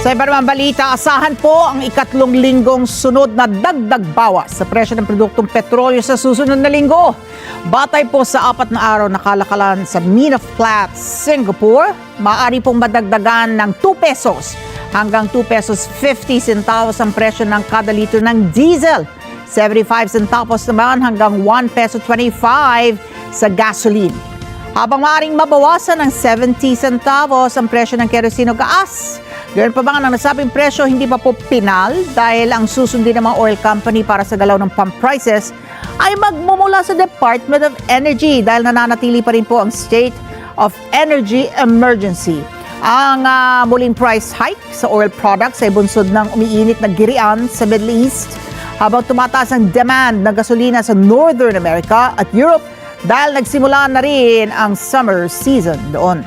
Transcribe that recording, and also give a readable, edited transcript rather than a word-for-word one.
Sa iba namang balita, asahan po ang ikatlong linggong sunod na dagdag bawas sa presyo ng produktong petrolyo sa susunod na linggo. Batay po sa 4 na araw na kalakalan sa Mina Flats, Singapore, maaari pong madagdagan ng 2 pesos hanggang 2 pesos 50 centavos ang presyo ng kada litro ng diesel. 75 centavos naman hanggang 1 peso 25 sa gasoline. Habang maaaring mabawasan ng 70 centavos ang presyo ng kerosene o gas. Ganoon pa ba ang nasabing presyo hindi pa po pinal dahil ang susundin ng mga oil company para sa galaw ng pump prices ay magmumula sa Department of Energy dahil nananatili pa rin po ang state of energy emergency. Ang muling price hike sa oil products ay bunsod ng umiinit na girian sa Middle East habang tumataas ang demand ng gasolina sa Northern America at Europe dahil nagsimula na rin ang summer season doon.